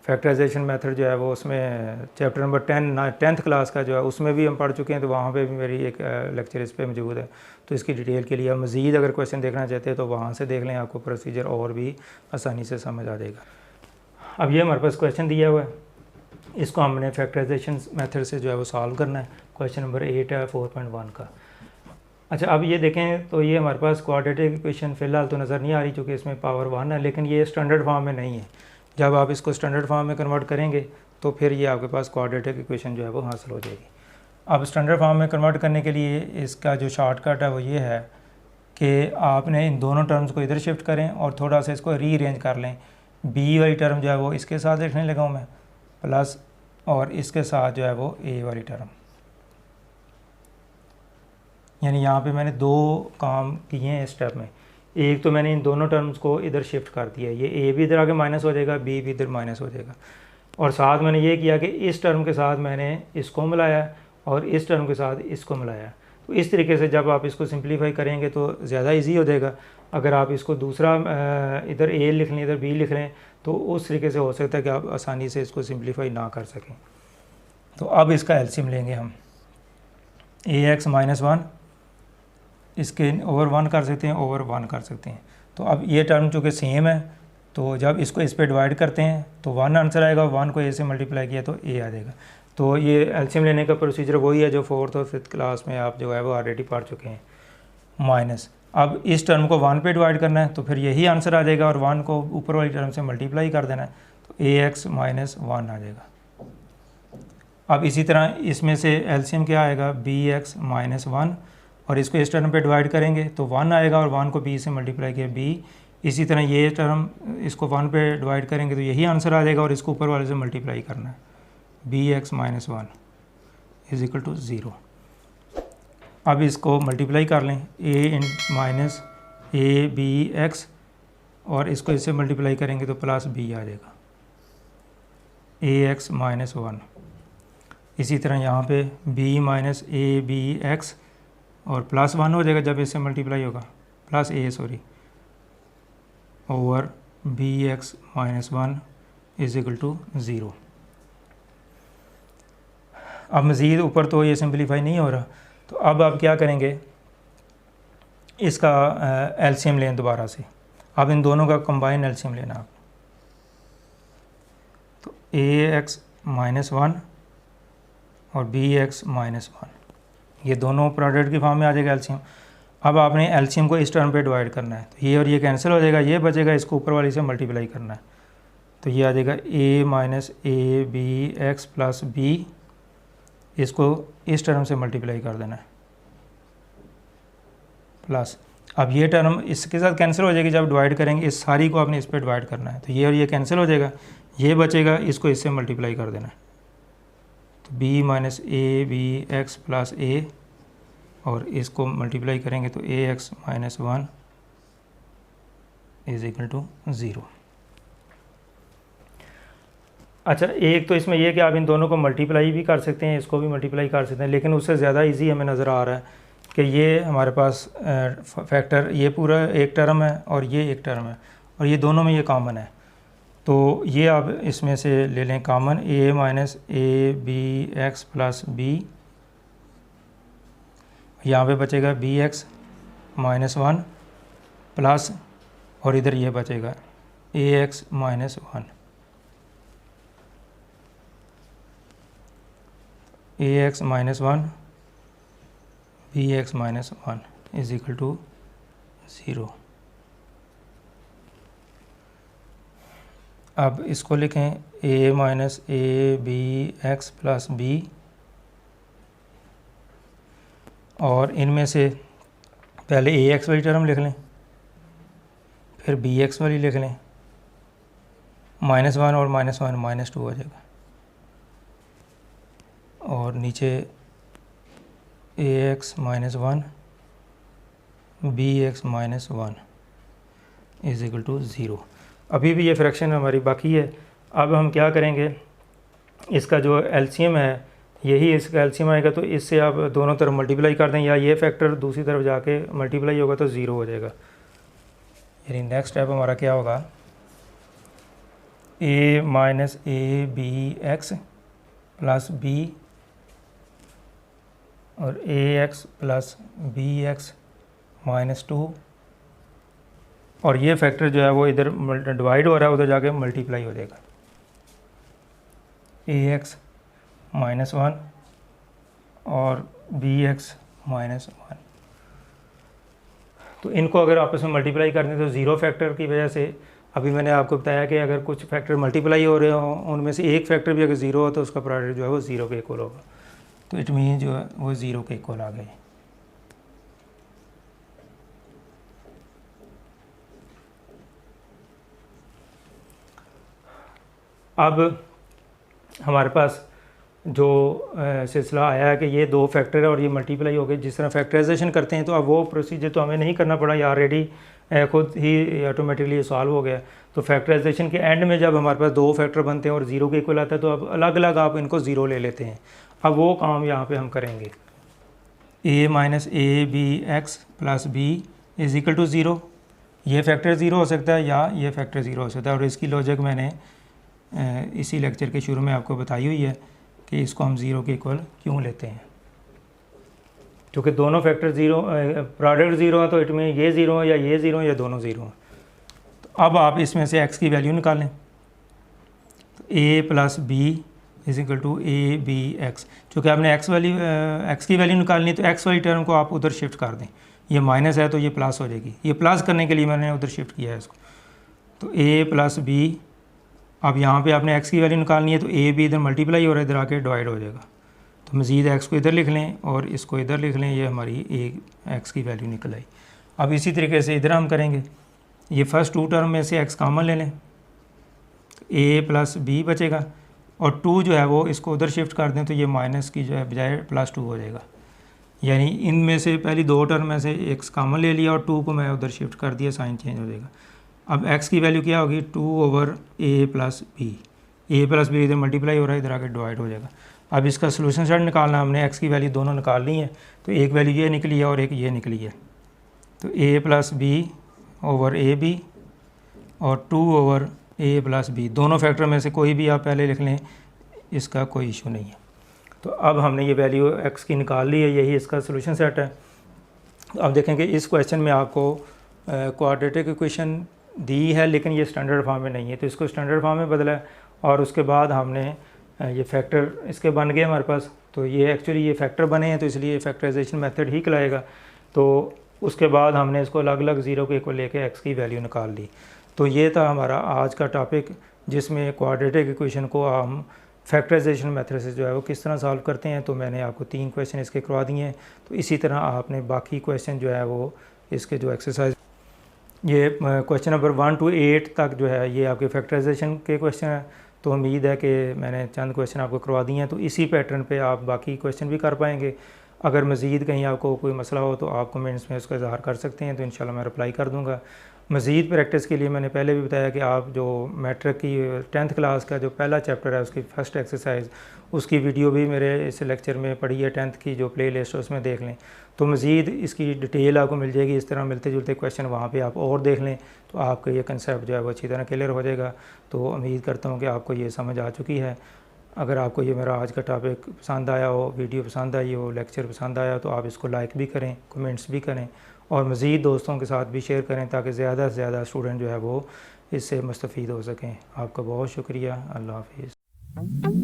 फैक्टराइजेशन मेथड जो है वो उसमें चैप्टर नंबर 10th क्लास का जो है उसमें भी हम पढ़ चुके हैं, तो वहाँ पे भी मेरी एक लेक्चर इस पे मौजूद है। तो इसकी डिटेल के लिए आप मज़ीद अगर क्वेश्चन देखना चाहते हैं तो वहाँ से देख लें, आपको प्रोसीजर और भी आसानी से समझ आ जाएगा। अब ये हमारे पास क्वेश्चन दिया हुआ है, इसको हमने फैक्टराइजेशन मेथड से जो है वो सॉल्व करना है। क्वेश्चन नंबर 8 है 4.1 का। अच्छा, अब ये देखें तो ये हमारे पास क्वाड्रेटिक इक्वेशन फ़िलहाल तो नज़र नहीं आ रही क्योंकि इसमें पावर 1 है, लेकिन ये स्टैंडर्ड फॉर्म में नहीं है। जब आप इसको स्टैंडर्ड फॉर्म में कन्वर्ट करेंगे तो फिर ये आपके पास क्वाड्रेटिक इक्वेशन जो है वो हासिल हो जाएगी। अब स्टैंडर्ड फॉर्म में कन्वर्ट करने के लिए इसका जो शॉर्टकट है वो ये है कि आपने इन दोनों टर्म्स को इधर शिफ्ट करें और थोड़ा सा इसको रीअरेंज कर लें। बी वाली टर्म जो है वो इसके साथ लिखने लगा हूँ मैं, प्लस और इसके साथ जो है वो ए वाली टर्म, यानी यहाँ पे मैंने दो काम किए हैं इस स्टेप में। एक तो मैंने इन दोनों टर्म्स को इधर शिफ्ट कर दिया, ये ए भी इधर आके माइनस हो जाएगा, बी भी इधर माइनस हो जाएगा, और साथ मैंने ये किया कि इस टर्म के साथ मैंने इसको मिलाया और इस टर्म के साथ इसको मिलाया। तो इस तरीके से जब आप इसको सिंप्लीफाई करेंगे तो ज़्यादा इजी हो जाएगा। अगर आप इसको दूसरा इधर ए लिख लें इधर बी लिख लें तो उस तरीके से हो सकता है कि आप आसानी से इसको सिंप्लीफाई ना कर सकें। तो अब इसका एलसीएम लेंगे हम, ax-1 इसके ओवर 1 कर सकते हैं, ओवर 1 कर सकते हैं। तो अब ये टर्म चूँकि सेम है तो जब इसको इस पर डिवाइड करते हैं तो 1 आंसर आएगा, 1 को a से मल्टीप्लाई किया तो a आ जाएगा। तो ये एलसीएम लेने का प्रोसीजर वही है जो 4th और 5th क्लास में आप जो है वो ऑलरेडी पढ़ चुके हैं। माइनस, अब इस टर्म को 1 पे डिवाइड करना है तो फिर यही आंसर आ जाएगा और 1 को ऊपर वाली टर्म से मल्टीप्लाई कर देना है तो ax-1 आ जाएगा। अब इसी तरह इसमें से एलसीएम क्या आएगा, bx-1, और इसको इस टर्म पे डिवाइड करेंगे तो 1 आएगा और 1 को b से मल्टीप्लाई किया b। इसी तरह ये टर्म इसको 1 पे डिवाइड करेंगे तो यही आंसर आ जाएगा और इसको ऊपर वाले से मल्टीप्लाई करना है, bx-1 इज इक्वल टू 0। अब इसको मल्टीप्लाई कर लें, a-abx, और इसको इससे मल्टीप्लाई करेंगे तो प्लस b आ जाएगा, ax-1। इसी तरह यहाँ पे b-abx और प्लस 1 हो जाएगा जब इससे मल्टीप्लाई होगा, plus over bx-1 is equal to 0। अब मज़ीद ऊपर तो ये सिंप्लीफाई नहीं हो रहा, तो अब आप क्या करेंगे, इसका एलसीएम लें दोबारा से। अब इन दोनों का कंबाइन एलसीएम लेना आप, तो ax-1 और bx-1 ये दोनों प्रोडक्ट की फॉर्म में आ जाएगा एलसीएम। अब आपने एलसीएम को इस टर्म पे डिवाइड करना है तो ये और ये कैंसिल हो जाएगा, ये बचेगा, इसको ऊपर वाली से मल्टीप्लाई करना है तो ये आ जाएगा a-abx प्लस b, इसको इस टर्म से मल्टीप्लाई कर देना है प्लस। अब ये टर्म इसके साथ कैंसिल हो जाएगी, जब डिवाइड करेंगे इस सारी को आपने इस पर डिवाइड करना है तो ये और ये कैंसिल हो जाएगा, ये बचेगा, इसको इससे मल्टीप्लाई कर देना है तो b-abx प्लस a, और इसको मल्टीप्लाई करेंगे तो ax-1 इज इक्वल टू 0। अच्छा, एक तो इसमें यह कि आप इन दोनों को मल्टीप्लाई भी कर सकते हैं, इसको भी मल्टीप्लाई कर सकते हैं, लेकिन उससे ज़्यादा इजी हमें नज़र आ रहा है कि ये हमारे पास फैक्टर ये पूरा एक टर्म है और ये एक टर्म है और ये दोनों में ये कॉमन है। तो ये आप इसमें से ले लें कॉमन, a-abx प्लस b, यहाँ पे बचेगा bx-1 प्लस, और इधर ये बचेगा ax-1, ax-1 bx-1 is equal to 0। अब इसको लिखें a-abx प्लस b, और इनमें से पहले ax वाली टर्म लिख लें, फिर bx वाली लिख लें, -1 और -1 -2 हो जाएगा, और नीचे ax-1 bx-1 is equal to 0। अभी भी ये फ्रैक्शन हमारी बाकी है। अब हम क्या करेंगे, इसका जो एलसीएम है यही इसका एलसीएम आएगा, तो इससे आप दोनों तरफ मल्टीप्लाई कर दें, या ये फैक्टर दूसरी तरफ जाके मल्टीप्लाई होगा तो 0 हो जाएगा। यानी नेक्स्ट स्टेप हमारा क्या होगा, a minus A B x plus b और a x plus b x minus 2, और ये फैक्टर जो है वो इधर डिवाइड हो रहा है, उधर जाके मल्टीप्लाई हो जाएगा, ए एक्स माइनस 1 और बी एक्स माइनस 1। तो इनको अगर आपस में मल्टीप्लाई करने तो ज़ीरो फैक्टर की वजह से, अभी मैंने आपको बताया कि अगर कुछ फैक्टर मल्टीप्लाई हो रहे हों, उनमें से एक फैक्टर भी अगर ज़ीरो हो तो उसका प्रोडक्ट जो है वो ज़ीरो के इक्वल होगा। तो इट मीन जो है वो ज़ीरो के इक्वल आ गए। अब हमारे पास जो सिलसिला आया है कि ये दो फैक्टर है और ये मल्टीप्लाई हो गए, जिस तरह फैक्टराइजेशन करते हैं, तो अब वो प्रोसीजर तो हमें नहीं करना पड़ा, ये ऑलरेडी खुद ही ऑटोमेटिकली सॉल्व हो गया। तो फैक्टराइजेशन के एंड में जब हमारे पास दो फैक्टर बनते हैं और ज़ीरो के इक्वल आता है, तो अब अलग अलग आप इनको ज़ीरो ले लेते हैं। अब वो काम यहाँ पे हम करेंगे, a minus A B x plus B is equal to zero. ये फैक्टर ज़ीरो हो सकता है या ये फैक्टर ज़ीरो हो सकता है, और इसकी लॉजिक मैंने इसी लेक्चर के शुरू में आपको बताई हुई है कि इसको हम ज़ीरो के इक्वल क्यों लेते हैं। क्योंकि दोनों फैक्टर ज़ीरो, प्रोडक्ट ज़ीरो है, तो इट मीन ये ज़ीरो है या ये ज़ीरो या दोनों ज़ीरो हैं। तो अब आप इसमें से x की वैल्यू निकालें, तो a plus B is equal to A B X. चूँकि आपने x की वैल्यू निकालनी है, तो x वाली टर्म को आप उधर शिफ्ट कर दें, ये माइनस है तो ये प्लस हो जाएगी, ये प्लस करने के लिए मैंने उधर शिफ्ट किया है इसको। तो a प्लस बी, अब यहाँ पे आपने x की वैल्यू निकालनी है, तो a b इधर मल्टीप्लाई हो रहा है, इधर आके डिवाइड हो जाएगा। तो मज़ीद x को इधर लिख लें और इसको इधर लिख लें, ये हमारी x की वैल्यू निकल आई। अब इसी तरीके से इधर हम करेंगे, ये फर्स्ट टू टर्म में से x कॉमन ले लें, तो a प्लस बी बचेगा, और 2 जो है वो इसको उधर शिफ्ट कर दें, तो ये माइनस की जो है बजाय प्लस 2 हो जाएगा। यानी इनमें से पहली दो टर्म में से x कॉमन ले लिया और 2 को मैं उधर शिफ्ट कर दिया, साइन चेंज हो जाएगा। अब x की वैल्यू क्या होगी, 2 over a plus B, a plus B इधर मल्टीप्लाई हो रहा है, इधर आके डिवाइड हो जाएगा। अब इसका सोल्यूशन सेट निकालना, हमने x की वैल्यू दोनों निकालनी है, तो एक वैल्यू ये निकली है और एक ये निकली है। तो a plus B over A B और 2 ओवर a प्लस बी, दोनों फैक्टर में से कोई भी आप पहले लिख लें, इसका कोई इशू नहीं है। तो अब हमने ये वैल्यू x की निकाल ली है, यही इसका सोल्यूशन सेट है। अब देखेंगे इस क्वेश्चन में आपको क्वाड्रेटिक इक्वेशन दी है, लेकिन ये स्टैंडर्ड फॉर्म में नहीं है, तो इसको स्टैंडर्ड फॉर्म में बदला है, और उसके बाद हमने ये फैक्टर इसके बन गए हमारे पास। तो ये एक्चुअली ये फैक्टर बने हैं, तो इसलिए फैक्टराइजेशन मेथड ही कहलाएगा। तो उसके बाद हमने इसको अलग अलग ज़ीरो के इक्वल लेके x की वैल्यू निकाल ली। तो ये था हमारा आज का टॉपिक, जिसमें क्वाड्रेटिक इक्वेशन को हम फैक्टराइजेशन मेथड से जो है वो किस तरह सॉल्व करते हैं। तो मैंने आपको 3 क्वेश्चन इसके करवा दिए हैं। तो इसी तरह आपने बाकी क्वेश्चन जो है वो इसके जो एक्सरसाइज, ये क्वेश्चन नंबर 1 to 8 तक जो है ये आपके फैक्टराइजेशन के क्वेश्चन हैं। तो उम्मीद है कि मैंने चंद क्वेश्चन आपको करवा दिए हैं, तो इसी पैटर्न पे आप बाकी क्वेश्चन भी कर पाएंगे। अगर मज़ीद कहीं आपको कोई मसला हो तो आप कमेंट्स में उसका इज़हार कर सकते हैं, तो इंशाल्लाह मैं रिप्लाई कर दूँगा। मज़ीद प्रैक्टिस के लिए मैंने पहले भी बताया कि आप जो मैट्रिक की 10th क्लास का जो पहला चैप्टर है उसकी फ़र्स्ट एक्सरसाइज, उसकी वीडियो भी मेरे इस लेक्चर में पड़ी है, 10th की जो प्ले लिस्ट है उसमें देख लें। तो मज़ीद इसकी डिटेल आपको मिल जाएगी, इस तरह मिलते जुलते क्वेश्चन वहाँ पे आप और देख लें, तो आपका ये कंसेप्ट जो है वो अच्छी तरह क्लियर हो जाएगा। तो उम्मीद करता हूँ कि आपको ये समझ आ चुकी है। अगर आपको ये मेरा आज का टॉपिक पसंद आया हो, वीडियो पसंद आई हो, लेक्चर पसंद आया, तो आप इसको लाइक भी करें, कमेंट्स भी करें, और मज़ीद दोस्तों के साथ भी शेयर करें, ताकि ज़्यादा से ज़्यादा स्टूडेंट जो है वो इससे मुस्तफ़ीद हो सकें। आपका बहुत शुक्रिया। अल्लाह हाफ़िज़।